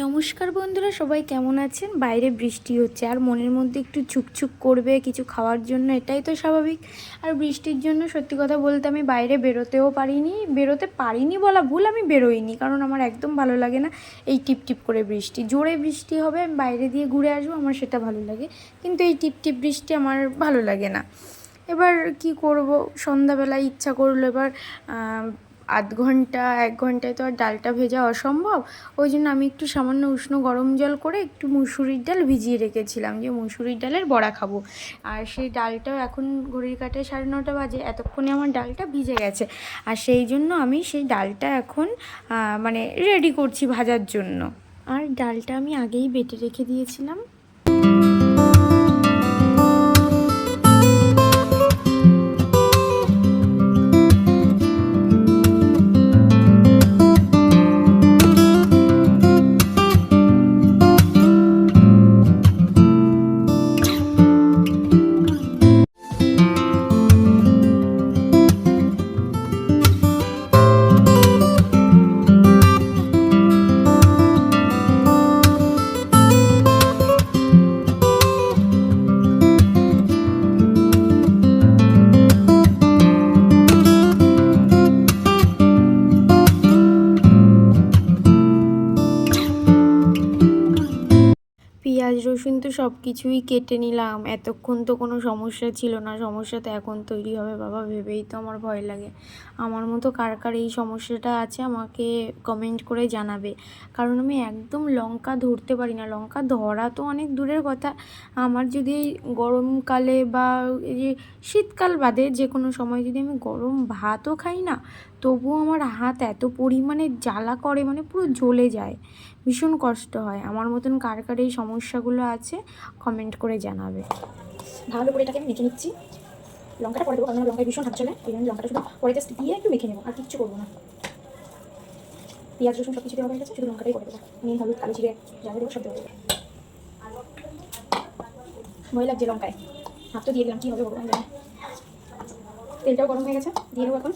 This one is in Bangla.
নমস্কার বন্ধুরা, সবাই কেমন আছেন? বাইরে বৃষ্টি হচ্ছে আর মনের মধ্যে একটু ছুকছুক করবে কিছু খাওয়ার জন্য, এটাই তো স্বাভাবিক। আর বৃষ্টির জন্য সত্যি কথা বলতে আমি বাইরে বেরোতে পারিনি বলা ভুল, আমি বেরোইনি, কারণ আমার একদম ভালো লাগে না এই টিপ টিপ করে বৃষ্টি। জোরে বৃষ্টি হবে, আমি বাইরে দিয়ে ঘুরে আসবো, আমার সেটা ভালো লাগে, কিন্তু এই টিপ টিপ বৃষ্টি আমার ভালো লাগে না। এবার কি করব, সন্ধ্যাবেলায় ইচ্ছা করলো, এবার এক ঘন্টায় তো আর ডালটা ভেজা অসম্ভব। ওই জন্য আমি একটু সামান্য উষ্ণ গরম জল করে একটু মুসুরির ডাল ভিজিয়ে রেখেছিলাম, যে মুসুরির ডালের বড়া খাবো। আর সেই ডালটাও এখন ঘড়ির কাঁটায় 9:30 বাজে, এতক্ষণে আমার ডালটা ভিজে গেছে। আর সেই জন্য আমি সেই ডালটা এখন রেডি করছি ভাজার জন্য। আর ডালটা আমি আগেই বেটে রেখে দিয়েছিলাম। পেঁয়াজ রসুন তো সব কিছুই কেটে নিলাম, এতক্ষণ তো কোনো সমস্যা ছিল না, সমস্যা তো এখন তৈরি হবে বাবা, ভেবেই তো আমার ভয় লাগে। আমার মতো কার কার এই সমস্যাটা আছে আমাকে কমেন্ট করে জানাবে, কারণ আমি একদম লঙ্কা ধরতে পারি না। লঙ্কা ধরা তো অনেক দূরের কথা, আমার যদি এই গরমকালে বা এই যে শীতকাল বাদে যে কোনো সময় যদি আমি গরম ভাতও খাই না, তবুও আমার হাত এত পরিমাণে জ্বালা করে, মানে পুরো জ্বলে যায়, ভীষণ কষ্ট হয়। আমার মতন কার কার এই সমস্যাগুলো আছে কমেন্ট করে জানাবে। ভালো করে এটাকে আমি মেখে নিচ্ছি। লঙ্কাটা পরে দেবো, কারণ লঙ্কায় ভীষণ হাত চলে, এই জন্য লঙ্কাটা শুধু পরে জাস্ট দিয়ে একটু মেখে নেবো, আর কিচ্ছু করবো না। পেঁয়াজ রসুন সব কিছু দেওয়া হয়ে গেছে, শুধু লঙ্কাটাই করে দেবো। নুন হলুদ কালো জিরে যা দেবো সব দেবো। ভয় লাগছে লঙ্কায়, হাত তো দিয়ে দিলাম, কী হবে ভগবান জানে। তেলটাও গরম হয়ে গেছে, দিয়ে দেবো এখন।